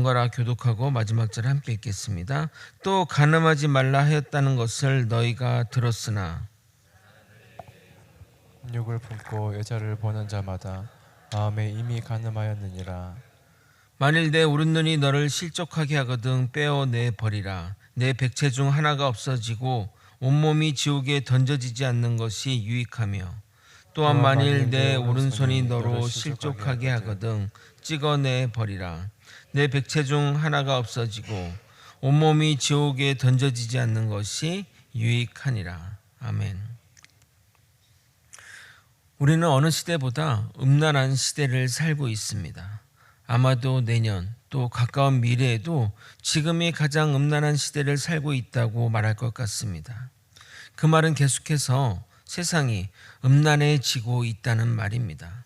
번갈아 교독하고 마지막 절 함께 읽겠습니다. 또 간음하지 말라 하였다는 것을 너희가 들었으나 육을 품고 여자를 보는 자마다 마음에 이미 간음하였느니라. 만일 내 오른눈이 너를 실족하게 하거든 빼어내 버리라. 내 백체 중 하나가 없어지고 온몸이 지옥에 던져지지 않는 것이 유익하며 또한 만일 내 오른손이 너로 실족하게 하거든 찍어내 버리라. 내 백체 중 하나가 없어지고 온몸이 지옥에 던져지지 않는 것이 유익하니라. 아멘. 우리는 어느 시대보다 음란한 시대를 살고 있습니다. 아마도 내년 또 가까운 미래에도 지금이 가장 음란한 시대를 살고 있다고 말할 것 같습니다. 그 말은 계속해서 세상이 음란해지고 있다는 말입니다.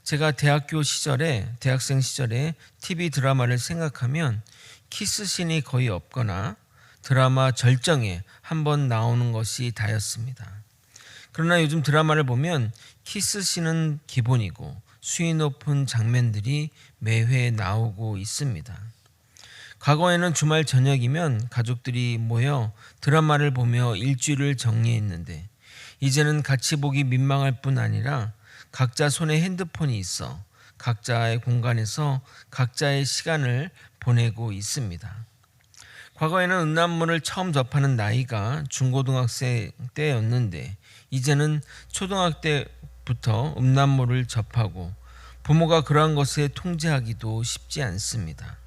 제가 대학생 시절에 TV 드라마를 생각하면 키스신이 거의 없거나 드라마 절정에 한번 나오는 것이 다였습니다. 그러나 요즘 드라마를 보면 키스신은 기본이고 수위 높은 장면들이 매회 나오고 있습니다. 과거에는 주말 저녁이면 가족들이 모여 드라마를 보며 일주일을 정리했는데 이제는 같이 보기 민망할 뿐 아니라 각자 손에 핸드폰이 있어 각자의 공간에서 각자의 시간을 보내고 있습니다. 과거에는 음란물을 처음 접하는 나이가 중고등학생 때였는데 이제는 초등학교부터 음란물을 접하고 부모가 그러한 것에 통제하기도 쉽지 않습니다.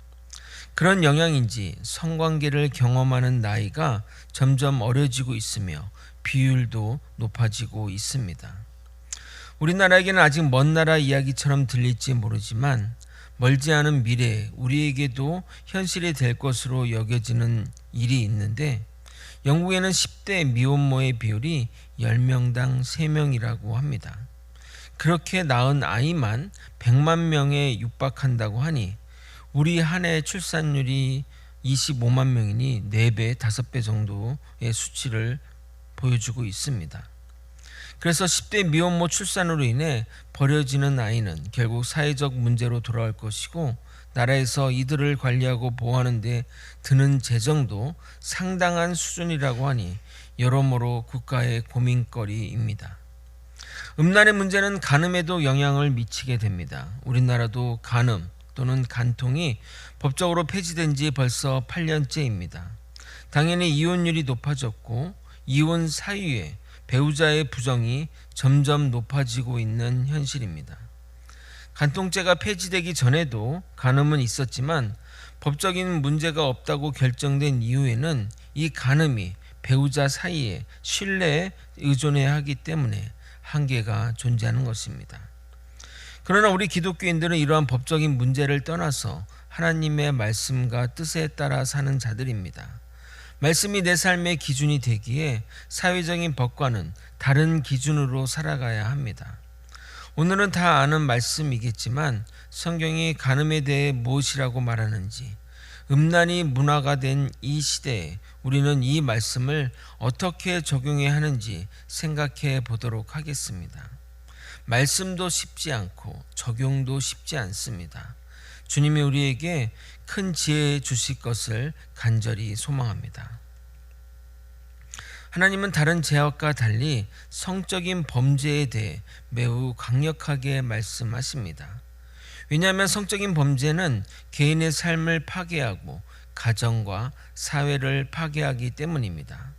그런 영향인지 성관계를 경험하는 나이가 점점 어려지고 있으며 비율도 높아지고 있습니다. 우리나라에게는 아직 먼 나라 이야기처럼 들릴지 모르지만 멀지 않은 미래에 우리에게도 현실이 될 것으로 여겨지는 일이 있는데 영국에는 10대 미혼모의 비율이 10명당 3명이라고 합니다. 그렇게 낳은 아이만 100만 명에 육박한다고 하니 우리 한 해 출산율이 25만 명이니 4배, 5배 정도의 수치를 보여주고 있습니다. 그래서 10대 미혼모 출산으로 인해 버려지는 아이는 결국 사회적 문제로 돌아올 것이고 나라에서 이들을 관리하고 보호하는 데 드는 재정도 상당한 수준이라고 하니 여러모로 국가의 고민거리입니다. 음란의 문제는 간음에도 영향을 미치게 됩니다. 우리나라도 간음 또는 간통이 법적으로 폐지된 지 벌써 8년째입니다. 당연히 이혼율이 높아졌고 이혼 사유에 배우자의 부정이 점점 높아지고 있는 현실입니다. 간통죄가 폐지되기 전에도 간음은 있었지만 법적인 문제가 없다고 결정된 이후에는 이 간음이 배우자 사이에 신뢰에 의존해야 하기 때문에 한계가 존재하는 것입니다. 그러나 우리 기독교인들은 이러한 법적인 문제를 떠나서 하나님의 말씀과 뜻에 따라 사는 자들입니다. 말씀이 내 삶의 기준이 되기에 사회적인 법과는 다른 기준으로 살아가야 합니다. 오늘은 다 아는 말씀이겠지만 성경이 간음에 대해 무엇이라고 말하는지, 음란이 문화가 된 이 시대에 우리는 이 말씀을 어떻게 적용해야 하는지 생각해 보도록 하겠습니다. 말씀도 쉽지 않고 적용도 쉽지 않습니다. 주님이 우리에게 큰 지혜 주실 것을 간절히 소망합니다. 하나님은 다른 죄악과 달리 성적인 범죄에 대해 매우 강력하게 말씀하십니다. 왜냐하면 성적인 범죄는 개인의 삶을 파괴하고 가정과 사회를 파괴하기 때문입니다.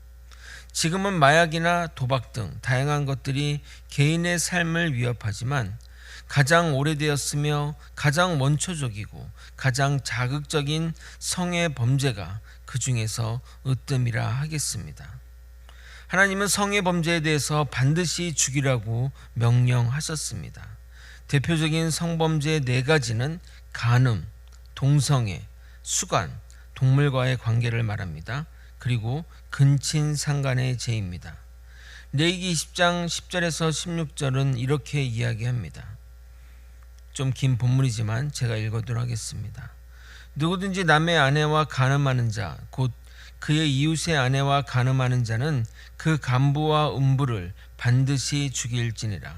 지금은 마약이나 도박 등 다양한 것들이 개인의 삶을 위협하지만 가장 오래되었으며 가장 원초적이고 가장 자극적인 성의 범죄가 그 중에서 으뜸이라 하겠습니다. 하나님은 성의 범죄에 대해서 반드시 죽이라고 명령하셨습니다. 대표적인 성범죄 4가지는 간음, 동성애, 수간, 동물과의 관계를 말합니다. 그리고 근친상간의 죄입니다. 레위기 20장 10절에서 16절은 이렇게 이야기합니다. 좀 긴 본문이지만 제가 읽어도록 하겠습니다. 누구든지 남의 아내와 간음하는 자, 곧 그의 이웃의 아내와 간음하는 자는 그 간부와 음부를 반드시 죽일지니라.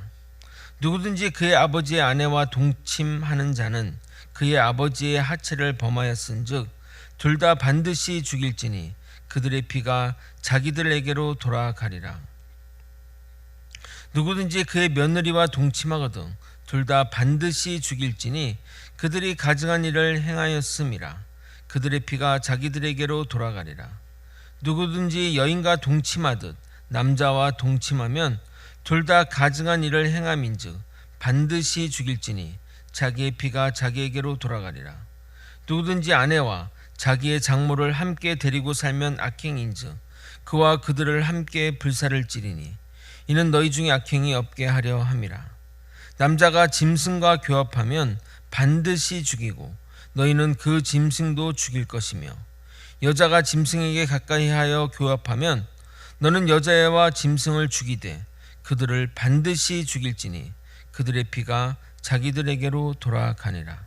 누구든지 그의 아버지의 아내와 동침하는 자는 그의 아버지의 하체를 범하였은즉 둘 다 반드시 죽일지니 그들의 피가 자기들에게로 돌아가리라. 누구든지 그의 며느리와 동침하거든 둘 다 반드시 죽일지니 그들이 가증한 일을 행하였음이라. 그들의 피가 자기들에게로 돌아가리라. 누구든지 여인과 동침하듯 남자와 동침하면 둘 다 가증한 일을 행함인즉 반드시 죽일지니 자기의 피가 자기에게로 돌아가리라. 누구든지 아내와 자기의 장모를 함께 데리고 살면 악행인즉 그와 그들을 함께 불사를 찌르니 이는 너희 중에 악행이 없게 하려 함이라. 남자가 짐승과 교합하면 반드시 죽이고 너희는 그 짐승도 죽일 것이며 여자가 짐승에게 가까이 하여 교합하면 너는 여자애와 짐승을 죽이되 그들을 반드시 죽일지니 그들의 피가 자기들에게로 돌아가니라.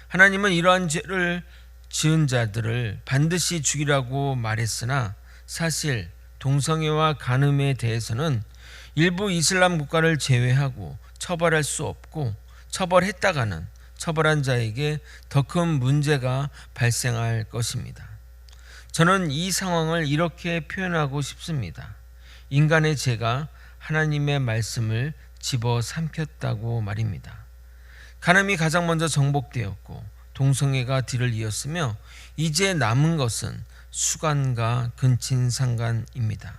하나님은 이러한 죄를 지은 자들을 반드시 죽이라고 말했으나 사실 동성애와 간음에 대해서는 일부 이슬람 국가를 제외하고 처벌할 수 없고 처벌했다가는 처벌한 자에게 더 큰 문제가 발생할 것입니다. 저는 이 상황을 이렇게 표현하고 싶습니다. 인간의 죄가 하나님의 말씀을 집어삼켰다고 말입니다. 간음이 가장 먼저 정복되었고 동성애가 뒤를 이었으며 이제 남은 것은 수간과 근친상간입니다.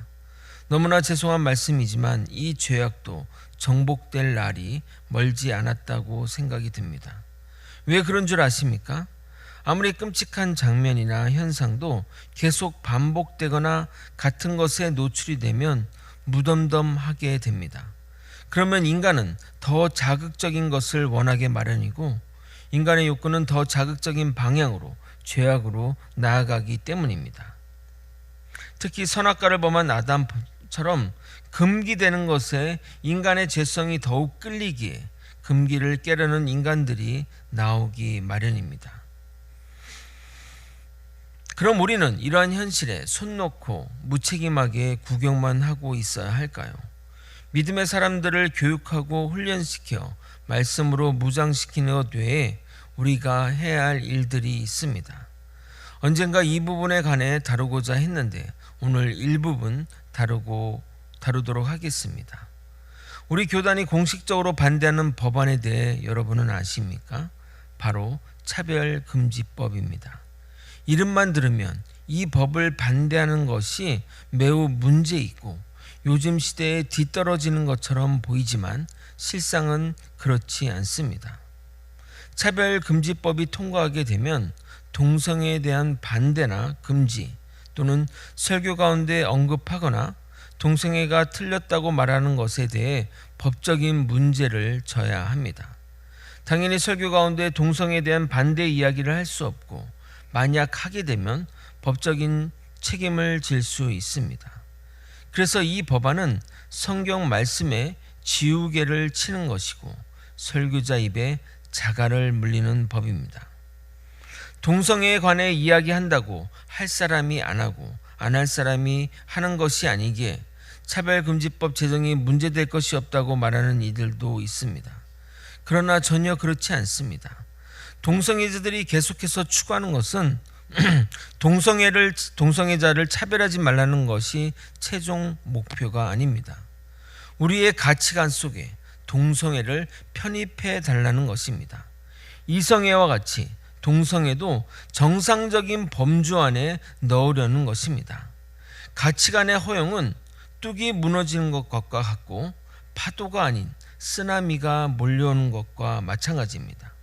너무나 죄송한 말씀이지만 이 죄악도 정복될 날이 멀지 않았다고 생각이 듭니다. 왜 그런 줄 아십니까? 아무리 끔찍한 장면이나 현상도 계속 반복되거나 같은 것에 노출이 되면 무덤덤하게 됩니다. 그러면 인간은 더 자극적인 것을 원하게 마련이고 인간의 욕구는 더 자극적인 방향으로 죄악으로 나아가기 때문입니다. 특히 선악과를 범한 아담처럼 금기되는 것에 인간의 죄성이 더욱 끌리기에 금기를 깨려는 인간들이 나오기 마련입니다. 그럼 우리는 이러한 현실에 손 놓고 무책임하게 구경만 하고 있어야 할까요? 믿음의 사람들을 교육하고 훈련시켜 말씀으로 무장시키는 것 외에 우리가 해야 할 일들이 있습니다. 언젠가 이 부분에 관해 다루고자 했는데 오늘 일부분 다루도록 하겠습니다. 우리 교단이 공식적으로 반대하는 법안에 대해 여러분은 아십니까? 바로 차별금지법입니다. 이름만 들으면 이 법을 반대하는 것이 매우 문제있고 요즘 시대에 뒤떨어지는 것처럼 보이지만 실상은 그렇지 않습니다. 차별금지법이 통과하게 되면 동성애에 대한 반대나 금지 또는 설교 가운데 언급하거나 동성애가 틀렸다고 말하는 것에 대해 법적인 문제를 져야 합니다. 당연히 설교 가운데 동성애에 대한 반대 이야기를 할 수 없고 만약 하게 되면 법적인 책임을 질 수 있습니다. 그래서 이 법안은 성경 말씀에 지우개를 치는 것이고 설교자 입에 자갈을 물리는 법입니다. 동성애에 관해 이야기한다고 할 사람이 안 하고 안 할 사람이 하는 것이 아니기에 차별금지법 제정이 문제될 것이 없다고 말하는 이들도 있습니다. 그러나 전혀 그렇지 않습니다. 동성애자들이 계속해서 추구하는 것은 동성애자를 차별하지 말라는 것이 최종 목표가 아닙니다. 우리의 가치관 속에 동성애를 편입해 달라는 것입니다. 이성애와 같이 동성애도 정상적인 범주 안에 넣으려는 것입니다. 가치관의 허용은 뚝이 무너지는 것과 같고 파도가 아닌 쓰나미가 몰려오는 것과 마찬가지입니다.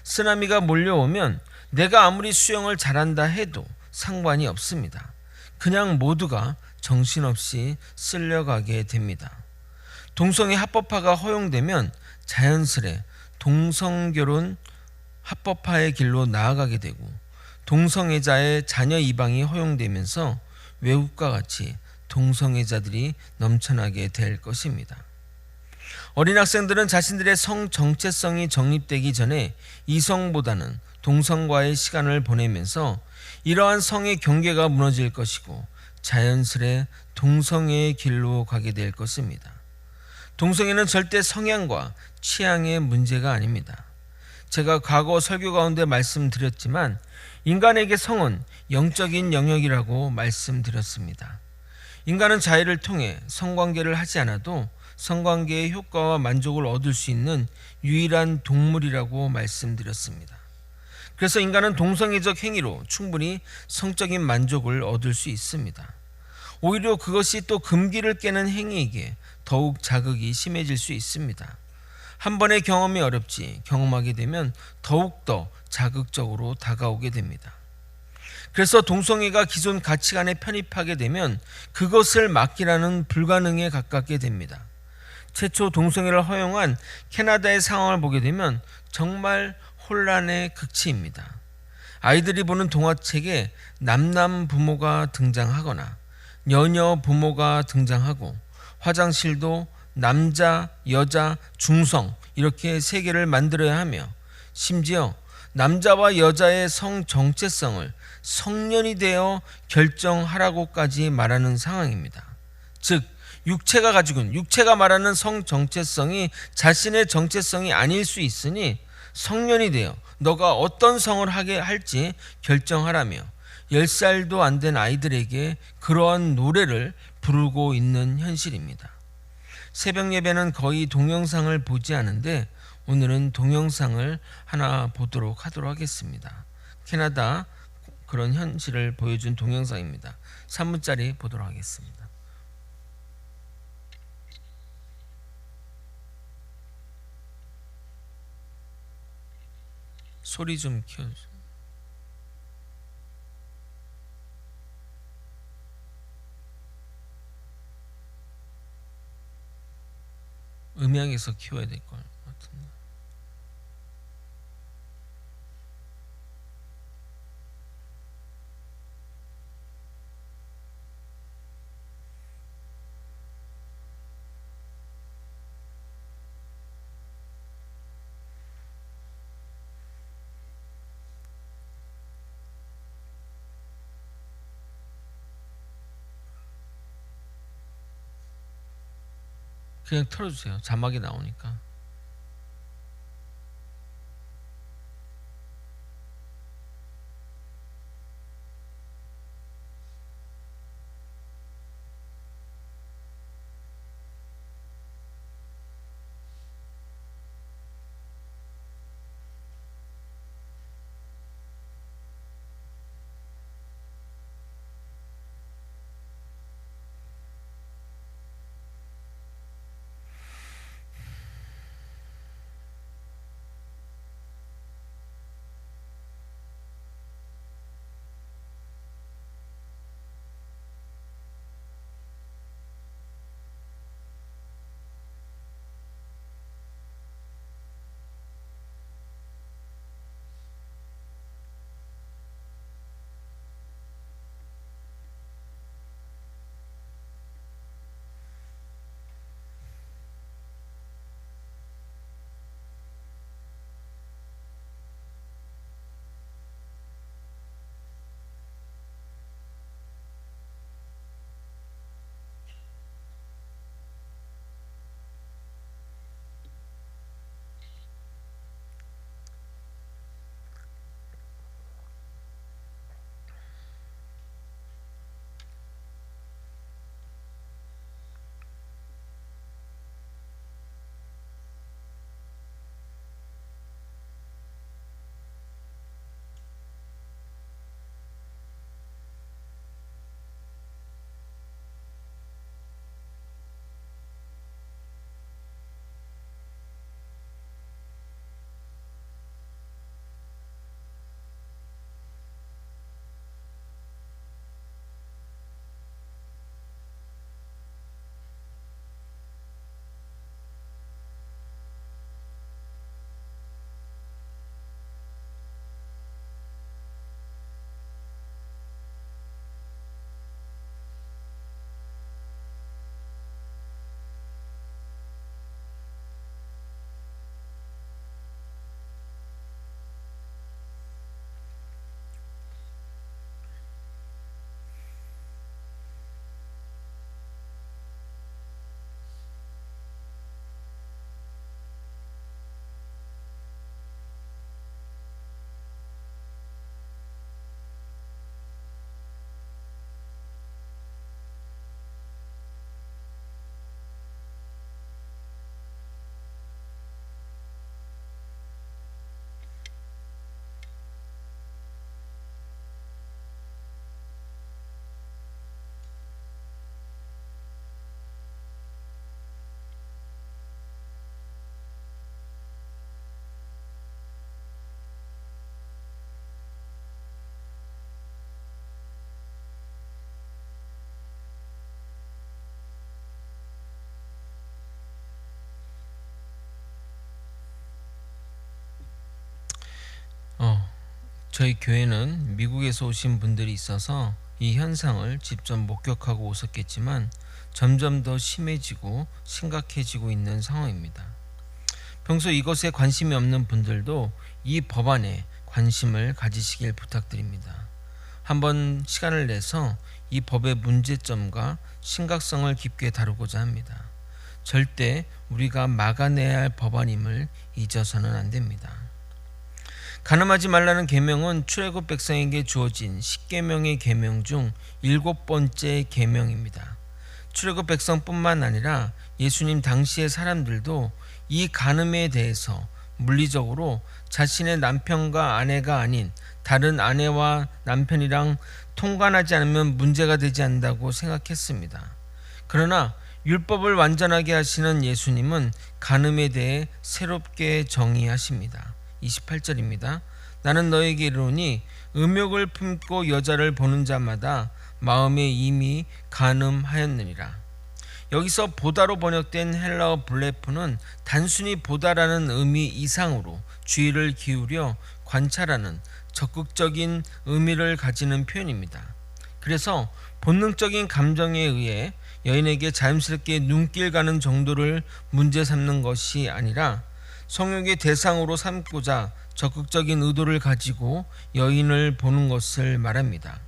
쓰나미가 몰려오면 내가 아무리 수영을 잘한다 해도 상관이 없습니다. 그냥 모두가 정신없이 쓸려가게 됩니다. 동성애 합법화가 허용되면 자연스레 동성결혼 합법화의 길로 나아가게 되고 동성애자의 자녀 입양이 허용되면서 외국과 같이 동성애자들이 넘쳐나게 될 것입니다. 어린 학생들은 자신들의 성 정체성이 정립되기 전에 이성보다는 동성과의 시간을 보내면서 이러한 성의 경계가 무너질 것이고 자연스레 동성애의 길로 가게 될 것입니다. 동성애는 절대 성향과 취향의 문제가 아닙니다. 제가 과거 설교 가운데 말씀드렸지만 인간에게 성은 영적인 영역이라고 말씀드렸습니다. 인간은 자해를 통해 성관계를 하지 않아도 성관계의 효과와 만족을 얻을 수 있는 유일한 동물이라고 말씀드렸습니다. 그래서 인간은 동성애적 행위로 충분히 성적인 만족을 얻을 수 있습니다. 오히려 그것이 또 금기를 깨는 행위에게 더욱 자극이 심해질 수 있습니다. 한 번의 경험이 어렵지 경험하게 되면 더욱더 자극적으로 다가오게 됩니다. 그래서 동성애가 기존 가치관에 편입하게 되면 그것을 막기라는 불가능에 가깝게 됩니다. 최초 동성애를 허용한 캐나다의 상황을 보게 되면 정말 혼란의 극치입니다. 아이들이 보는 동화책에 남남 부모가 등장하거나 여녀 부모가 등장하고 화장실도 남자, 여자, 중성 이렇게 세 개를 만들어야 하며 심지어 남자와 여자의 성 정체성을 성년이 되어 결정하라고까지 말하는 상황입니다. 즉 육체가 말하는 성 정체성이 자신의 정체성이 아닐 수 있으니 성년이 되어 너가 어떤 성을 하게 할지 결정하라며 10살도 안 된 아이들에게 그러한 노래를 부르고 있는 현실입니다. 새벽 예배는 거의 동영상을 보지 않은데 오늘은 동영상을 하나 보도록 하겠습니다. 캐나다 그런 현실을 보여준 동영상입니다. 3분짜리 보도록 하겠습니다. 소리 좀 키워주세요. 음향에서 키워야 될 것 같은데. 그냥 틀어주세요. 자막이 나오니까. 저희 교회는 미국에서 오신 분들이 있어서 이 현상을 직접 목격하고 오셨겠지만 점점 더 심해지고 심각해지고 있는 상황입니다. 평소 이것에 관심이 없는 분들도 이 법안에 관심을 가지시길 부탁드립니다. 한번 시간을 내서 이 법의 문제점과 심각성을 깊게 다루고자 합니다. 절대 우리가 막아내야 할 법안임을 잊어서는 안 됩니다. 간음하지 말라는 계명은 출애굽 백성에게 주어진 10계명의 계명 중 7번째 계명입니다. 출애굽 백성뿐만 아니라 예수님 당시의 사람들도 이 간음에 대해서 물리적으로 자신의 남편과 아내가 아닌 다른 아내와 남편이랑 통관하지 않으면 문제가 되지 않는다고 생각했습니다. 그러나 율법을 완전하게 하시는 예수님은 간음에 대해 새롭게 정의하십니다. 28절입니다. 나는 너에게 이르노니 음욕을 품고 여자를 보는 자마다 마음에 이미 간음하였느니라. 여기서 보다로 번역된 헬라어 블레프는 단순히 보다라는 의미 이상으로 주의를 기울여 관찰하는 적극적인 의미를 가지는 표현입니다. 그래서 본능적인 감정에 의해 여인에게 자연스럽게 눈길 가는 정도를 문제 삼는 것이 아니라 성욕의 대상으로 삼고자 적극적인 의도를 가지고 여인을 보는 것을 말합니다.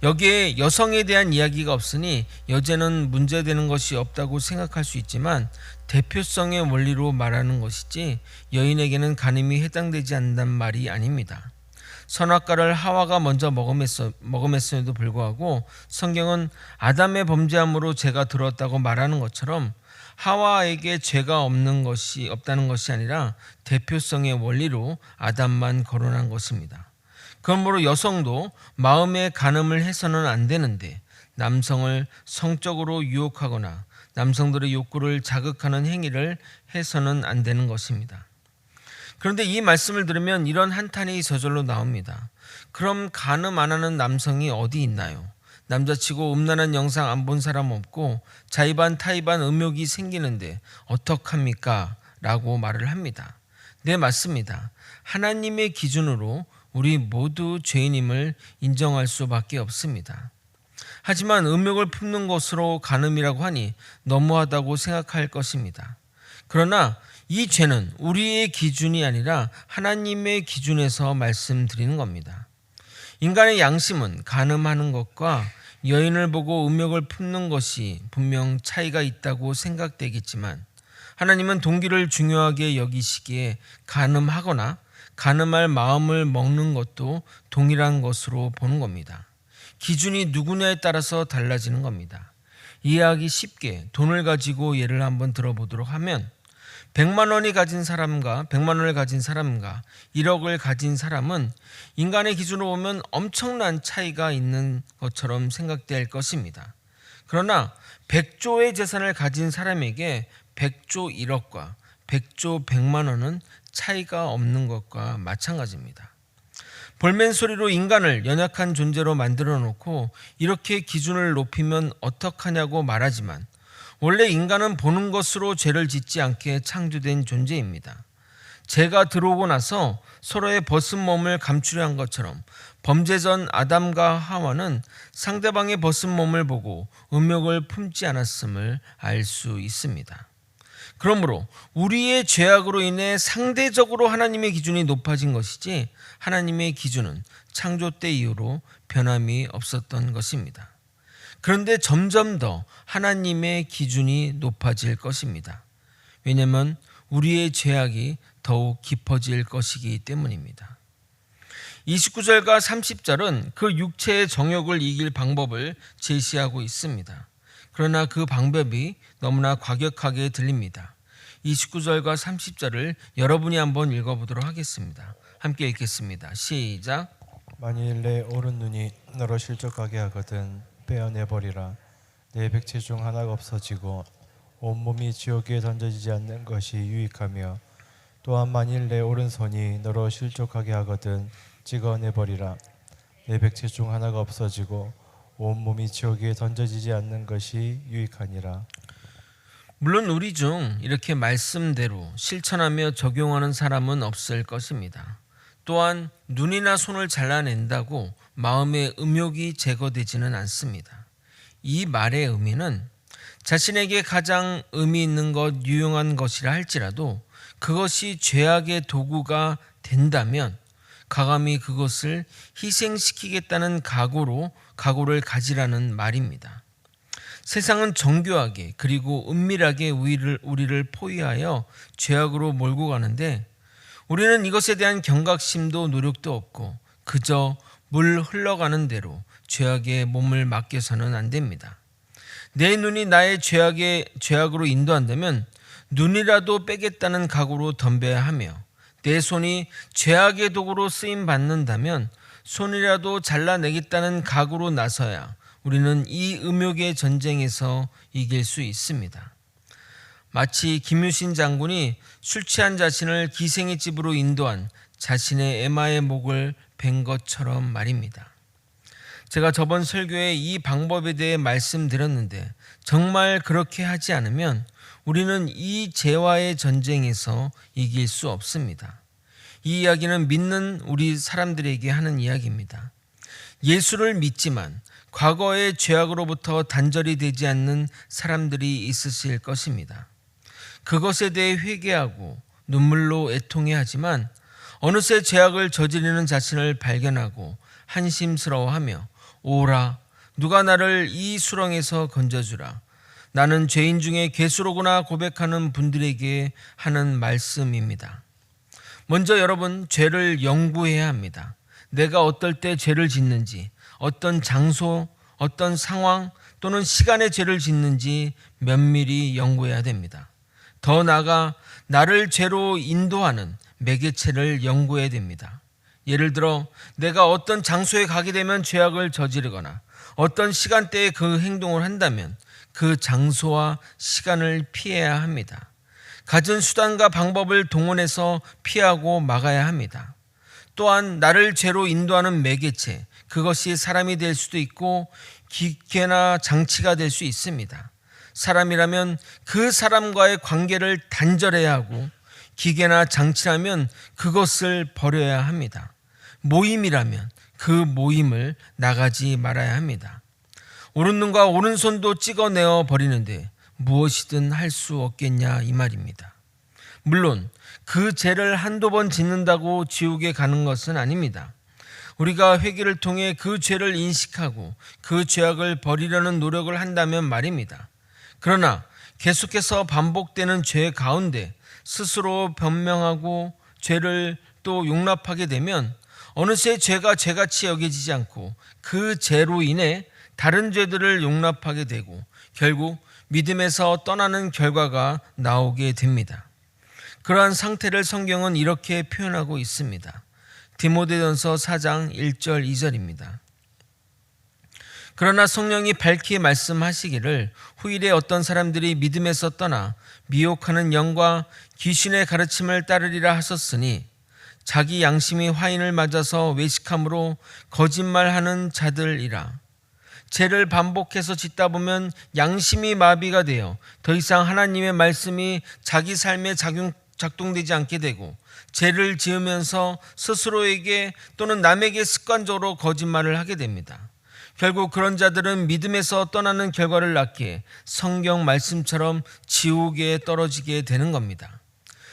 여기에 여성에 대한 이야기가 없으니 여자는 문제되는 것이 없다고 생각할 수 있지만 대표성의 원리로 말하는 것이지 여인에게는 간음이 해당되지 않는다는 말이 아닙니다. 선악과를 하와가 먼저 먹음했음에도 불구하고 성경은 아담의 범죄함으로 죄가 들어왔다고 말하는 것처럼 하와에게 죄가 없다는 것이 아니라 대표성의 원리로 아담만 거론한 것입니다. 그러므로 여성도 마음의 간음을 해서는 안 되는데 남성을 성적으로 유혹하거나 남성들의 욕구를 자극하는 행위를 해서는 안 되는 것입니다. 그런데 이 말씀을 들으면 이런 한탄이 저절로 나옵니다. 그럼 간음 안 하는 남성이 어디 있나요? 남자치고 음란한 영상 안 본 사람 없고 자의반 타의반 음욕이 생기는데 어떡합니까? 라고 말을 합니다. 네, 맞습니다. 하나님의 기준으로 우리 모두 죄인임을 인정할 수밖에 없습니다. 하지만 음욕을 품는 것으로 간음이라고 하니 너무하다고 생각할 것입니다. 그러나 이 죄는 우리의 기준이 아니라 하나님의 기준에서 말씀드리는 겁니다. 인간의 양심은 간음하는 것과 여인을 보고 음욕을 품는 것이 분명 차이가 있다고 생각되겠지만 하나님은 동기를 중요하게 여기시기에 간음하거나 간음할 마음을 먹는 것도 동일한 것으로 보는 겁니다. 기준이 누구냐에 따라서 달라지는 겁니다. 이해하기 쉽게 돈을 가지고 예를 한번 들어보도록 하면 100만 원을 가진 사람과 1억을 가진 사람은 인간의 기준으로 보면 엄청난 차이가 있는 것처럼 생각될 것입니다. 그러나 100조의 재산을 가진 사람에게 100조 1억과 100조 100만 원은 차이가 없는 것과 마찬가지입니다. 볼멘 소리로 인간을 연약한 존재로 만들어 놓고 이렇게 기준을 높이면 어떡하냐고 말하지만 원래 인간은 보는 것으로 죄를 짓지 않게 창조된 존재입니다. 죄가 들어오고 나서 서로의 벗은 몸을 감추려 한 것처럼 범죄 전 아담과 하와는 상대방의 벗은 몸을 보고 음욕을 품지 않았음을 알 수 있습니다. 그러므로 우리의 죄악으로 인해 상대적으로 하나님의 기준이 높아진 것이지 하나님의 기준은 창조 때 이후로 변함이 없었던 것입니다. 그런데 점점 더 하나님의 기준이 높아질 것입니다. 왜냐하면 우리의 죄악이 더욱 깊어질 것이기 때문입니다. 29절과 30절은 그 육체의 정욕을 이길 방법을 제시하고 있습니다. 그러나 그 방법이 너무나 과격하게 들립니다. 29절과 30절을 여러분이 한번 읽어보도록 하겠습니다. 함께 읽겠습니다. 시작. 만일 내 오른 눈이 너로 실족하게 하거든 빼어내버리라. 내 백체 중 하나가 없어지고 온몸이 지옥에 던져지지 않는 것이 유익하며 또한 만일 내 오른손이 너로 실족하게 하거든 찍어내버리라. 내 백체 중 하나가 없어지고 온몸이 지옥에 던져지지 않는 것이 유익하니라. 물론 우리 중 이렇게 말씀대로 실천하며 적용하는 사람은 없을 것입니다. 또한 눈이나 손을 잘라낸다고 마음의 음욕이 제거되지는 않습니다. 이 말의 의미는 자신에게 가장 의미 있는 것, 유용한 것이라 할지라도 그것이 죄악의 도구가 된다면 과감히 그것을 희생시키겠다는 각오를 가지라는 말입니다. 세상은 정교하게 그리고 은밀하게 우리를 포위하여 죄악으로 몰고 가는데 우리는 이것에 대한 경각심도 노력도 없고 그저 물 흘러가는 대로 죄악에 몸을 맡겨서는 안 됩니다. 내 눈이 나의 죄악으로 인도한다면 눈이라도 빼겠다는 각오로 덤벼야 하며 내 손이 죄악의 도구로 쓰임 받는다면 손이라도 잘라내겠다는 각오로 나서야 우리는 이 음욕의 전쟁에서 이길 수 있습니다. 마치 김유신 장군이 술 취한 자신을 기생의 집으로 인도한 자신의 에마의 목을 벤 것처럼 말입니다. 제가 저번 설교에 이 방법에 대해 말씀드렸는데 정말 그렇게 하지 않으면 우리는 이 죄와의 전쟁에서 이길 수 없습니다. 이 이야기는 믿는 우리 사람들에게 하는 이야기입니다. 예수를 믿지만 과거의 죄악으로부터 단절이 되지 않는 사람들이 있으실 것입니다. 그것에 대해 회개하고 눈물로 애통해야 하지만 어느새 죄악을 저지르는 자신을 발견하고 한심스러워하며 오라 누가 나를 이 수렁에서 건져주라 나는 죄인 중에 괴수로구나 고백하는 분들에게 하는 말씀입니다. 먼저 여러분 죄를 연구해야 합니다. 내가 어떨 때 죄를 짓는지 어떤 장소 어떤 상황 또는 시간에 죄를 짓는지 면밀히 연구해야 됩니다. 더 나아가 나를 죄로 인도하는 매개체를 연구해야 됩니다. 예를 들어 내가 어떤 장소에 가게 되면 죄악을 저지르거나 어떤 시간대에 그 행동을 한다면 그 장소와 시간을 피해야 합니다. 가진 수단과 방법을 동원해서 피하고 막아야 합니다. 또한 나를 죄로 인도하는 매개체, 그것이 사람이 될 수도 있고 기계나 장치가 될 수 있습니다. 사람이라면 그 사람과의 관계를 단절해야 하고 기계나 장치라면 그것을 버려야 합니다. 모임이라면 그 모임을 나가지 말아야 합니다. 오른눈과 오른손도 찍어내어 버리는데 무엇이든 할 수 없겠냐 이 말입니다. 물론 그 죄를 한두 번 짓는다고 지옥에 가는 것은 아닙니다. 우리가 회개를 통해 그 죄를 인식하고 그 죄악을 버리려는 노력을 한다면 말입니다. 그러나 계속해서 반복되는 죄 가운데 스스로 변명하고 죄를 또 용납하게 되면 어느새 죄가 죄같이 여겨지지 않고 그 죄로 인해 다른 죄들을 용납하게 되고 결국 믿음에서 떠나는 결과가 나오게 됩니다. 그러한 상태를 성경은 이렇게 표현하고 있습니다. 디모데전서 4장 1절 2절입니다. 그러나 성령이 밝히 말씀하시기를 후일에 어떤 사람들이 믿음에서 떠나 미혹하는 영과 귀신의 가르침을 따르리라 하셨으니 자기 양심이 화인을 맞아서 외식함으로 거짓말하는 자들이라. 죄를 반복해서 짓다 보면 양심이 마비가 되어 더 이상 하나님의 말씀이 자기 삶에 작동되지 않게 되고 죄를 지으면서 스스로에게 또는 남에게 습관적으로 거짓말을 하게 됩니다. 결국 그런 자들은 믿음에서 떠나는 결과를 낳기에 성경 말씀처럼 지옥에 떨어지게 되는 겁니다.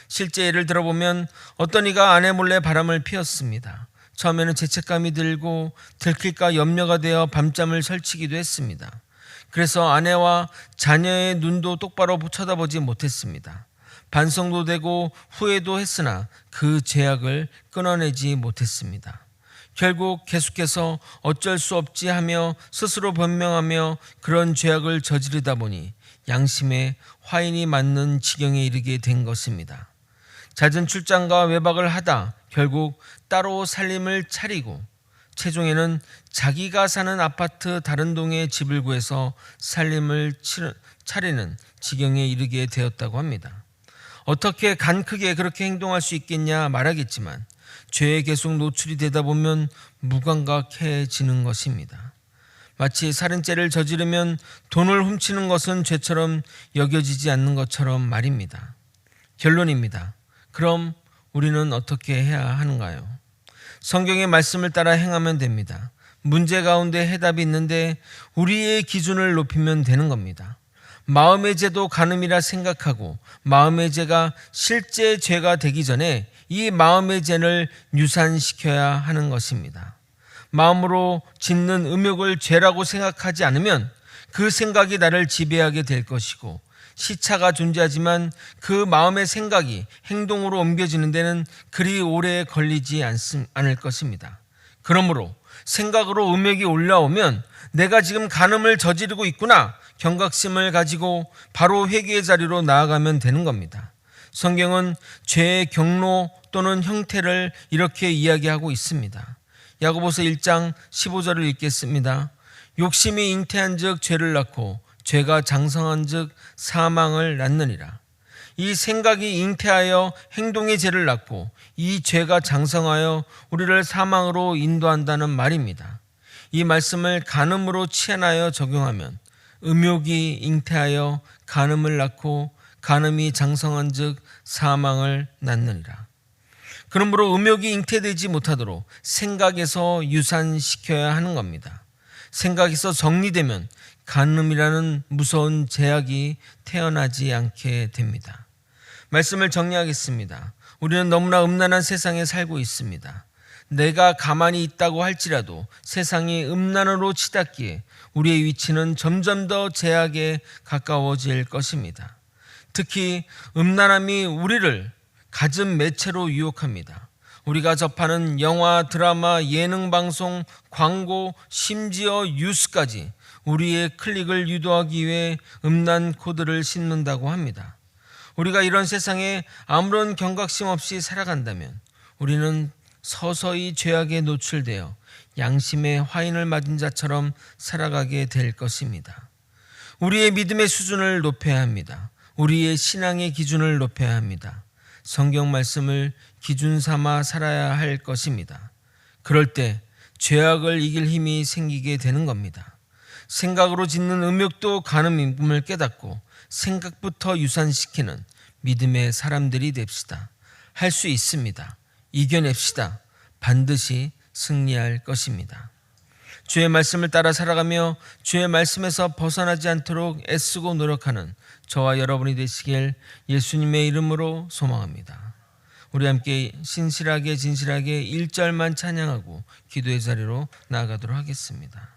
실제 예를 들어보면 어떤 이가 아내 몰래 바람을 피웠습니다. 처음에는 죄책감이 들고 들킬까 염려가 되어 밤잠을 설치기도 했습니다. 그래서 아내와 자녀의 눈도 똑바로 쳐다보지 못했습니다. 반성도 되고 후회도 했으나 그 죄악을 끊어내지 못했습니다. 결국 계속해서 어쩔 수 없지 하며 스스로 변명하며 그런 죄악을 저지르다 보니 양심에 화인이 맞는 지경에 이르게 된 것입니다. 잦은 출장과 외박을 하다 결국 따로 살림을 차리고 최종에는 자기가 사는 아파트 다른 동에 집을 구해서 살림을 차리는 지경에 이르게 되었다고 합니다. 어떻게 간 크게 그렇게 행동할 수 있겠냐 말하겠지만 죄에 계속 노출이 되다 보면 무감각해지는 것입니다. 마치 살인죄를 저지르면 돈을 훔치는 것은 죄처럼 여겨지지 않는 것처럼 말입니다. 결론입니다. 그럼 우리는 어떻게 해야 하는가요? 성경의 말씀을 따라 행하면 됩니다. 문제 가운데 해답이 있는데 우리의 기준을 높이면 되는 겁니다. 마음의 죄도 간음이라 생각하고 마음의 죄가 실제 죄가 되기 전에 이 마음의 죄를 유산시켜야 하는 것입니다. 마음으로 짓는 음욕을 죄라고 생각하지 않으면 그 생각이 나를 지배하게 될 것이고, 시차가 존재하지만 그 마음의 생각이 행동으로 옮겨지는 데는 그리 오래 걸리지 않을 것입니다. 그러므로 생각으로 음욕이 올라오면 내가 지금 간음을 저지르고 있구나 경각심을 가지고 바로 회개의 자리로 나아가면 되는 겁니다. 성경은 죄의 경로 또는 형태를 이렇게 이야기하고 있습니다. 야고보서 1장 15절을 읽겠습니다. 욕심이 잉태한 즉 죄를 낳고 죄가 장성한 즉 사망을 낳느니라. 이 생각이 잉태하여 행동의 죄를 낳고 이 죄가 장성하여 우리를 사망으로 인도한다는 말입니다. 이 말씀을 간음으로 치환하여 적용하면 음욕이 잉태하여 간음을 낳고 간음이 장성한 즉 사망을 낳느니라. 그러므로 음욕이 잉태되지 못하도록 생각에서 유산시켜야 하는 겁니다. 생각에서 정리되면 간음이라는 무서운 제약이 태어나지 않게 됩니다. 말씀을 정리하겠습니다. 우리는 너무나 음란한 세상에 살고 있습니다. 내가 가만히 있다고 할지라도 세상이 음란으로 치닫기에 우리의 위치는 점점 더 제약에 가까워질 것입니다. 특히 음란함이 우리를 갖은 매체로 유혹합니다. 우리가 접하는 영화, 드라마, 예능 방송, 광고, 심지어 뉴스까지 우리의 클릭을 유도하기 위해 음란 코드를 심는다고 합니다. 우리가 이런 세상에 아무런 경각심 없이 살아간다면 우리는 서서히 죄악에 노출되어 양심의 화인을 맞은 자처럼 살아가게 될 것입니다. 우리의 믿음의 수준을 높여야 합니다. 우리의 신앙의 기준을 높여야 합니다. 성경 말씀을 기준 삼아 살아야 할 것입니다. 그럴 때 죄악을 이길 힘이 생기게 되는 겁니다. 생각으로 짓는 음욕도 간음임을 깨닫고 생각부터 유산시키는 믿음의 사람들이 됩시다. 할 수 있습니다. 이겨냅시다. 반드시 승리할 것입니다. 주의 말씀을 따라 살아가며 주의 말씀에서 벗어나지 않도록 애쓰고 노력하는 저와 여러분이 되시길 예수님의 이름으로 소망합니다. 우리 함께 신실하게 진실하게 1절만 찬양하고 기도의 자리로 나아가도록 하겠습니다.